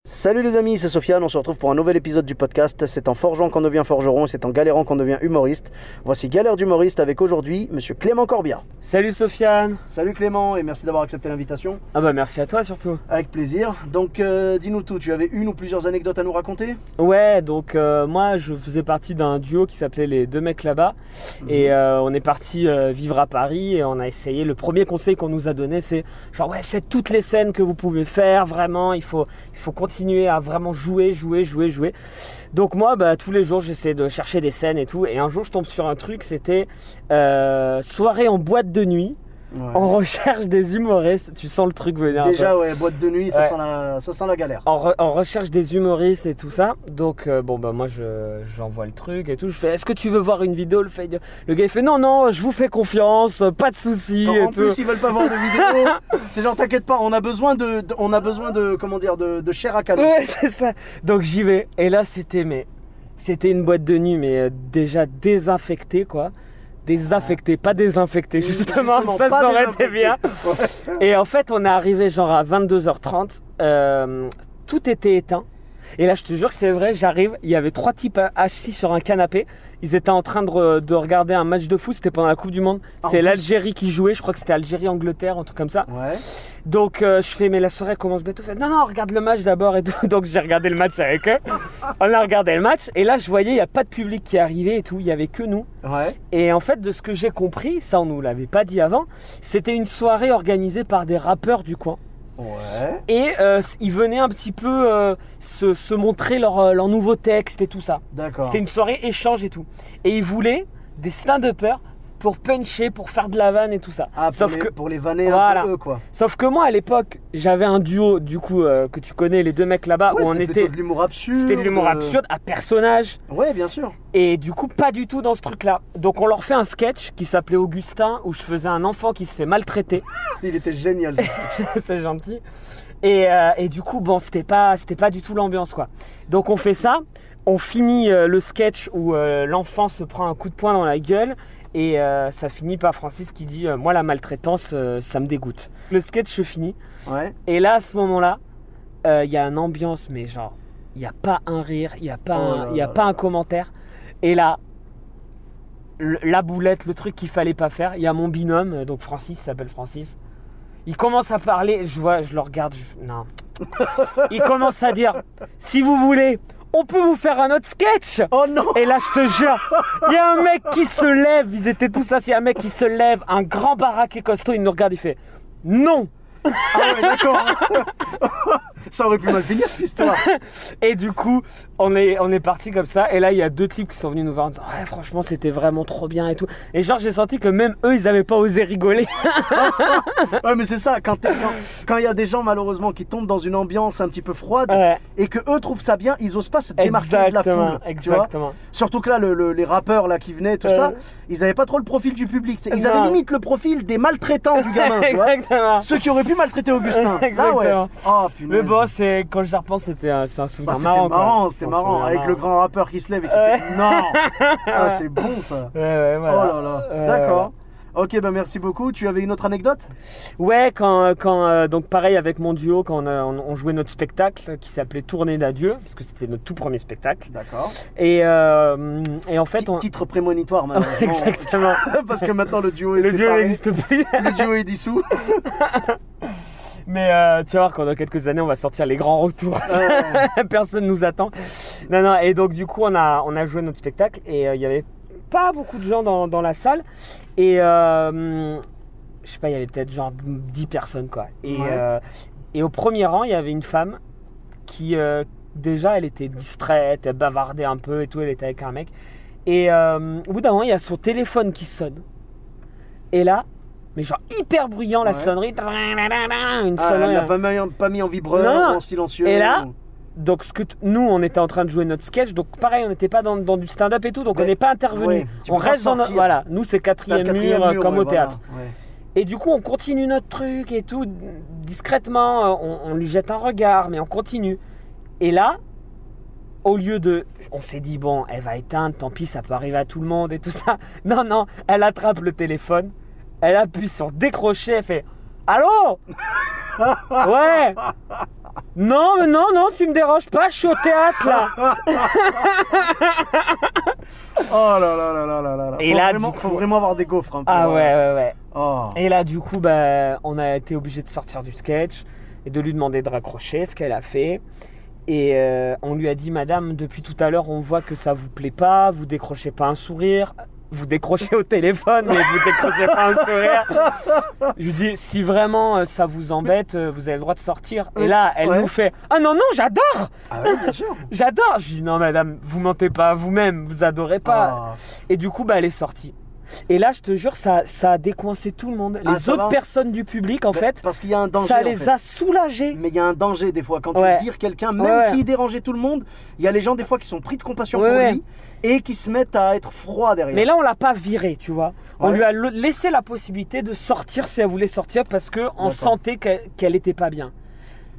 Salut les amis, c'est Sofiane, on se retrouve pour un nouvel épisode du podcast. C'est en forgeant qu'on devient forgeron, c'est en galérant qu'on devient humoriste. Voici Galère d'humoriste avec aujourd'hui Monsieur Clément Corbia. Salut Sofiane. Salut Clément et merci d'avoir accepté l'invitation. Ah bah merci à toi surtout. Avec plaisir. Donc dis-nous tout, tu avais une ou plusieurs anecdotes à nous raconter? Ouais, donc moi je faisais partie d'un duo qui s'appelait les deux mecs là-bas. Et on est parti vivre à Paris et on a essayé. Le premier conseil qu'on nous a donné c'est genre ouais, faites toutes les scènes que vous pouvez faire, vraiment, il faut continuer à vraiment jouer. Donc moi, tous les jours, j'essaie de chercher des scènes et tout. Et un jour, je tombe sur un truc, c'était soirée en boîte de nuit. Ouais. On recherche des humoristes. Tu sens le truc venir. Déjà, ouais, boîte de nuit, ça sent la galère. On recherche des humoristes et tout ça. Donc, moi, j'envoie le truc et tout. Je fais, est-ce que tu veux voir une vidéo? Le gars, il fait, non, je vous fais confiance, pas de soucis. En plus, ils veulent pas voir de vidéo. C'est genre, t'inquiète pas, on a besoin de comment dire, de chair à canon. Ouais, c'est ça. Donc, j'y vais. Et là, c'était une boîte de nuit, mais déjà désinfectée, quoi. Désinfecté, pas désinfecté, justement ça aurait été bien. Ouais. Et en fait, on est arrivé genre à 22h30, tout était éteint. Et là, je te jure que c'est vrai, j'arrive, il y avait 3 types assis sur un canapé. Ils étaient en train de regarder un match de foot, c'était pendant la Coupe du Monde. C'était l'Algérie qui jouait, je crois que c'était Algérie-Angleterre, un truc comme ça. Ouais. Donc je fais, mais la soirée commence bientôt. Non, regarde le match d'abord et tout. Donc j'ai regardé le match avec eux. On a regardé le match et là je voyais, il n'y a pas de public qui arrivait et tout, il n'y avait que nous. Ouais. Et en fait, de ce que j'ai compris, ça on nous l'avait pas dit avant, c'était une soirée organisée par des rappeurs du coin. Ouais. Et ils venaient un petit peu se montrer leur nouveau texte et tout ça. D'accord. C'était une soirée échange et tout. Et ils voulaient des stand-uppers pour puncher, pour faire de la vanne et tout ça. Ah, pour les vanner un peu eux, quoi. Sauf que moi à l'époque, j'avais un duo du coup que tu connais, les deux mecs là-bas, ouais, où on était. De l'humour absurde. C'était de l'humour absurde à personnage. Ouais, bien sûr. Et du coup, pas du tout dans ce truc-là. Donc on leur fait un sketch qui s'appelait Augustin, où je faisais un enfant qui se fait maltraiter. Il était génial. C'est gentil. Et du coup, bon, c'était pas du tout l'ambiance, quoi. Donc on fait ça, on finit le sketch où l'enfant se prend un coup de poing dans la gueule. Et ça finit par Francis qui dit moi la maltraitance ça me dégoûte. Le sketch se finit. Ouais. Et là à ce moment-là il y a une ambiance, mais genre il n'y a pas un rire, il n'y a pas un commentaire. Et là la boulette, le truc qu'il fallait pas faire, il y a mon binôme, donc Francis, il s'appelle Francis. Il commence à parler, je le regarde, non. Il commence à dire si vous voulez, on peut vous faire un autre sketch. Oh non. Et là, je te jure, il y a un mec qui se lève. Ils étaient tous assis. Un mec qui se lève, un grand baraque et costaud. Il nous regarde, il fait non. Ah ouais, d'accord. Ça aurait pu mal finir cette histoire. Et du coup, on est parti comme ça. Et là, il y a 2 types qui sont venus nous voir en disant ouais, franchement, c'était vraiment trop bien et tout. Et genre, j'ai senti que même eux, ils n'avaient pas osé rigoler. Ouais, mais c'est ça. Quand il y a des gens, malheureusement, qui tombent dans une ambiance un petit peu froide, ouais, et que eux trouvent ça bien, ils osent pas se démarquer de la foule. Exactement. Surtout que là, les rappeurs là qui venaient, tout ça, ils n'avaient pas trop le profil du public. Ils avaient limite le profil des maltraitants du gamin. Exactement. Ceux qui auraient pu maltraiter Augustin. Là, ouais. Oh, mais bon, quand je repense, c'est un souvenir marrant. C'est marrant, avec le grand rappeur qui se lève et qui fait non. Ah, c'est bon ça. Ouais, voilà. Oh là là. D'accord. Ok, merci beaucoup. Tu avais une autre anecdote? Ouais, quand donc pareil avec mon duo, quand on jouait notre spectacle qui s'appelait Tournée d'adieu, parce que c'était notre tout premier spectacle. D'accord. Et en fait, titre prémonitoire maintenant. Exactement. Parce que maintenant le duo est séparé. Le duo n'existe plus. Le duo est dissous. Mais tu vas voir qu'en quelques années on va sortir les grands retours. Personne nous attend. Non. Et donc du coup on a joué notre spectacle et il y avait pas beaucoup de gens dans la salle. Et je sais pas, il y avait peut-être genre 10 personnes quoi. Et au premier rang il y avait une femme qui déjà elle était distraite, elle bavardait un peu et tout, elle était avec un mec. Et au bout d'un moment il y a son téléphone qui sonne. Et là, mais genre hyper bruyant la sonnerie, une sonnerie. Elle n'a pas mis en vibreur ou en silencieux. Et là, donc nous on était en train de jouer notre sketch, donc pareil on n'était pas dans du stand-up et tout, donc on n'est pas intervenu. On reste dans notre, voilà, nous c'est quatrième mur comme au théâtre. Voilà. Ouais. Et du coup on continue notre truc et tout, discrètement, on lui jette un regard, mais on continue. Et là, au lieu de, on s'est dit bon, elle va éteindre, tant pis, ça peut arriver à tout le monde et tout ça. Non, elle attrape le téléphone. Elle appuie sur décrocher, elle fait allô. Ouais. Non, mais non, tu me déranges pas, je suis au théâtre là. Oh là là là là là là. Et là, faut vraiment avoir des gaufres. Hein, ah ouais. Oh. Et là, du coup, on a été obligé de sortir du sketch et de lui demander de raccrocher, ce qu'elle a fait. Et on lui a dit, madame, depuis tout à l'heure, on voit que ça vous plaît pas, vous décrochez pas un sourire. Vous décrochez au téléphone, mais vous décrochez pas un sourire. Je lui dis, si vraiment ça vous embête, vous avez le droit de sortir. Et là, elle nous fait, ah non, j'adore. Ah oui, bien sûr. J'adore. Je lui dis, non, madame, vous mentez pas à vous-même, vous adorez pas. Et du coup, elle est sortie. Et là, je te jure, ça a décoincé tout le monde. Les autres personnes du public, en fait, parce qu'il y a un danger, ça les a soulagés. Mais il y a un danger des fois. Quand tu vires quelqu'un, même s'il dérangeait tout le monde, il y a les gens des fois qui sont pris de compassion pour lui et qui se mettent à être froids derrière. Mais là, on l'a pas viré, tu vois. On lui a laissé la possibilité de sortir si elle voulait sortir parce qu'on sentait qu'elle n'était pas bien.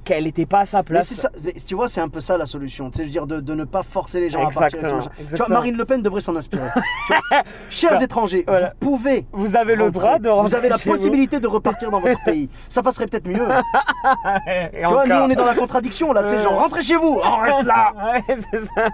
Qu'elle n'était pas à sa place. Mais ça, tu vois, c'est un peu ça la solution. Tu sais, je veux dire, de ne pas forcer les gens à partir. Exactement. Tu vois, Marine Le Pen devrait s'en inspirer. Chers étrangers, vous avez le droit de rentrer. Vous avez la possibilité de repartir dans votre pays. Ça passerait peut-être mieux. Tu vois, nous, on est dans la contradiction là. Tu sais, genre, rentrez chez vous, on reste là. Ouais, c'est ça.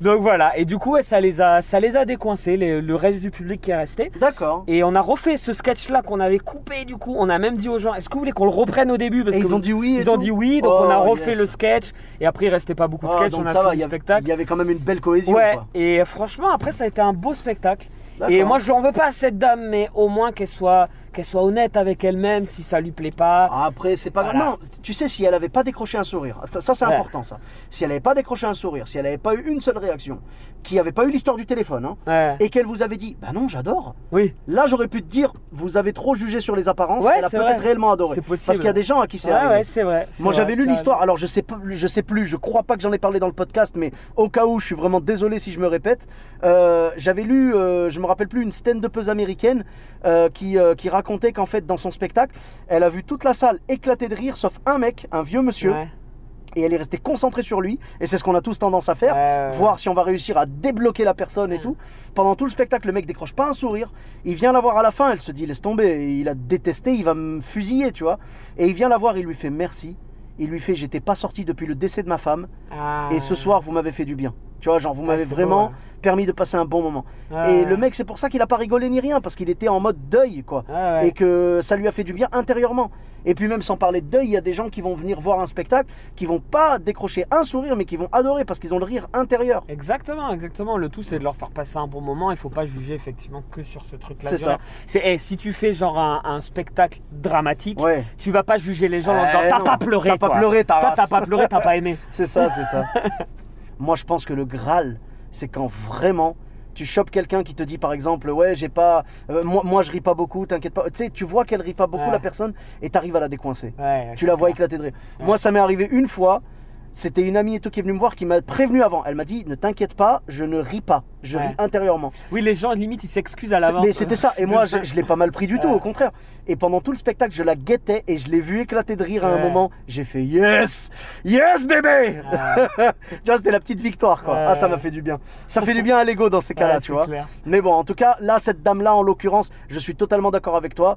Donc voilà, et du coup ça les a décoincés, le reste du public qui est resté. D'accord. Et on a refait ce sketch là qu'on avait coupé, du coup on a même dit aux gens, est-ce que vous voulez qu'on le reprenne au début? Parce ils ont dit oui. Ils ont dit oui, donc on a refait le sketch. Et après il restait pas beaucoup de sketch, on a fait le spectacle. Il y avait quand même une belle cohésion. Ouais, quoi. et franchement après ça a été un beau spectacle. Et moi je n'en veux pas à cette dame, mais au moins qu'elle soit honnête avec elle-même, si ça lui plaît pas. Après c'est pas grave. Non, tu sais, si elle avait pas décroché un sourire, ça c'est important ça. Si elle avait pas décroché un sourire, si elle avait pas eu une seule réaction, qu'il n'y avait pas eu l'histoire du téléphone, et qu'elle vous avait dit, bah non j'adore. Oui. Là j'aurais pu te dire, vous avez trop jugé sur les apparences. Elle a peut-être réellement adoré. C'est possible. Parce qu'il y a des gens à qui c'est arrivé. Ouais, c'est vrai. Moi j'avais lu l'histoire. Alors je sais plus. Je crois pas que j'en ai parlé dans le podcast, mais au cas où, je suis vraiment désolé si je me répète. J'avais lu, je me rappelle plus, une stand-upeuse américaine qui racontait qu'en fait dans son spectacle, elle a vu toute la salle éclater de rire sauf un mec, un vieux monsieur. Et elle est restée concentrée sur lui. Et c'est ce qu'on a tous tendance à faire. Voir si on va réussir à débloquer la personne et tout. Pendant tout le spectacle, le mec décroche pas un sourire. Il vient la voir à la fin. Elle se dit, laisse tomber. Il a détesté, il va me fusiller, tu vois. Et il vient la voir, il lui fait merci. Il lui fait, j'étais pas sorti depuis le décès de ma femme. Et ce soir, vous m'avez fait du bien. Tu vois, genre vous m'avez vraiment permis de passer un bon moment. Et le mec, c'est pour ça qu'il a pas rigolé ni rien, parce qu'il était en mode deuil, quoi. Et que ça lui a fait du bien intérieurement. Et puis même sans parler de deuil, il y a des gens qui vont venir voir un spectacle, qui vont pas décrocher un sourire, mais qui vont adorer parce qu'ils ont le rire intérieur. Exactement. Le tout, c'est de leur faire passer un bon moment. Il faut pas juger effectivement que sur ce truc-là. C'est ça. Si tu fais genre un spectacle dramatique, tu vas pas juger les gens en disant t'as pas pleuré, t'as pas pleuré, t'as pas pleuré, t'as pas aimé. C'est ça. Moi, je pense que le Graal, c'est quand vraiment tu chopes quelqu'un qui te dit par exemple, ouais, j'ai pas, moi je ris pas beaucoup, t'inquiète pas. Tu sais, tu vois qu'elle rit pas beaucoup, la personne, et t'arrives à la décoincer. Tu la vois éclater de rire. Moi, ça m'est arrivé une fois. C'était une amie et tout qui est venue me voir, qui m'a prévenu avant. Elle m'a dit, ne t'inquiète pas, je ne ris pas, je ris intérieurement. Oui, les gens limite ils s'excusent à l'avance. Mais c'était ça. Et moi, je l'ai pas mal pris du tout, au contraire. Et pendant tout le spectacle, je la guettais et je l'ai vue éclater de rire à un moment. J'ai fait yes, bébé. Tu vois, c'était la petite victoire, quoi. Ah, ça m'a fait du bien. Ça fait du bien à l'ego dans ces cas-là, tu vois. Clair. Mais bon, en tout cas, là, cette dame-là, en l'occurrence, je suis totalement d'accord avec toi.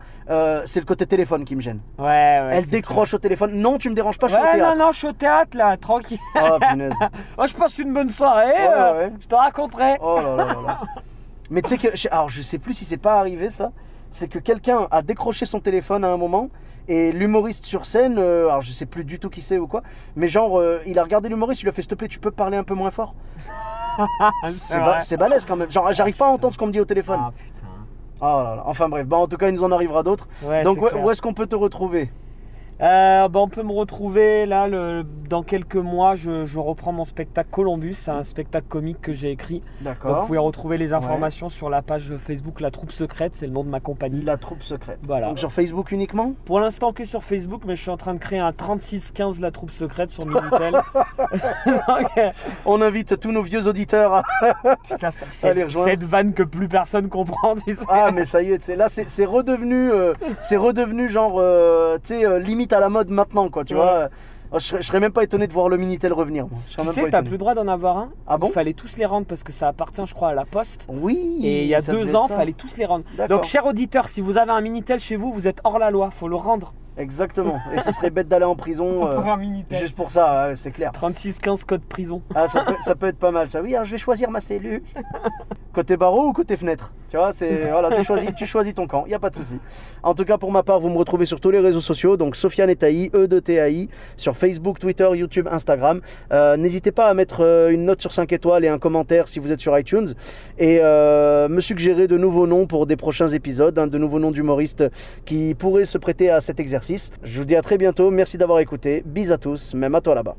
C'est le côté téléphone qui me gêne. Elle décroche au téléphone. Non, tu me déranges pas, je suis au théâtre. Non, je suis au théâtre là, tranquille. Oh punaise. Je passe une bonne soirée. Je te raconterai. Oh là. Mais tu sais que, alors je sais plus si c'est pas arrivé ça. C'est que quelqu'un a décroché son téléphone à un moment et l'humoriste sur scène, alors je sais plus du tout qui c'est ou quoi, mais genre il a regardé l'humoriste, il lui a fait s'il te plaît, tu peux parler un peu moins fort. C'est balèze quand même. Genre j'arrive pas à entendre ce qu'on me dit au téléphone. Ah putain. Oh là là. Enfin bref, en tout cas il nous en arrivera d'autres. Donc où est-ce qu'on peut te retrouver? On peut me retrouver là dans quelques mois. Je reprends mon spectacle Columbus. C'est un spectacle comique que j'ai écrit. D'accord. Donc vous pouvez retrouver les informations sur la page Facebook La Troupe Secrète. C'est le nom de ma compagnie. La Troupe Secrète. Voilà. Donc sur Facebook uniquement? Pour l'instant que sur Facebook, mais je suis en train de créer un 3615 La Troupe Secrète sur Minitel. Donc, on invite tous nos vieux auditeurs à aller rejoindre cette vanne que plus personne comprend. Tu sais. Ah mais ça y est, là c'est redevenu genre tu sais limite à la mode maintenant, quoi, tu vois. Je serais même pas étonné de voir le Minitel revenir. Tu sais, t'as plus le droit d'en avoir un. Ah bon? Il fallait tous les rendre parce que ça appartient, je crois, à la Poste. Oui. Et il y a 2 ans, il fallait tous les rendre. Donc, chers auditeurs, si vous avez un Minitel chez vous, vous êtes hors la loi. Faut le rendre. Exactement. Et ce serait bête d'aller en prison Pour un Minitel. juste pour ça, ouais, c'est clair. 3615 code prison. Ah, ça peut être pas mal ça. Oui, alors, je vais choisir ma cellule. Côté barreau ou côté fenêtre? Tu vois, voilà, tu choisis ton camp, il n'y a pas de souci. En tout cas, pour ma part, vous me retrouvez sur tous les réseaux sociaux, donc Sofiane et Taï, E2TAI, sur Facebook, Twitter, YouTube, Instagram. N'hésitez pas à mettre une note sur 5 étoiles et un commentaire si vous êtes sur iTunes. Et me suggérer de nouveaux noms pour des prochains épisodes, de nouveaux noms d'humoristes qui pourraient se prêter à cet exercice. Je vous dis à très bientôt, merci d'avoir écouté, bis à tous, même à toi là-bas.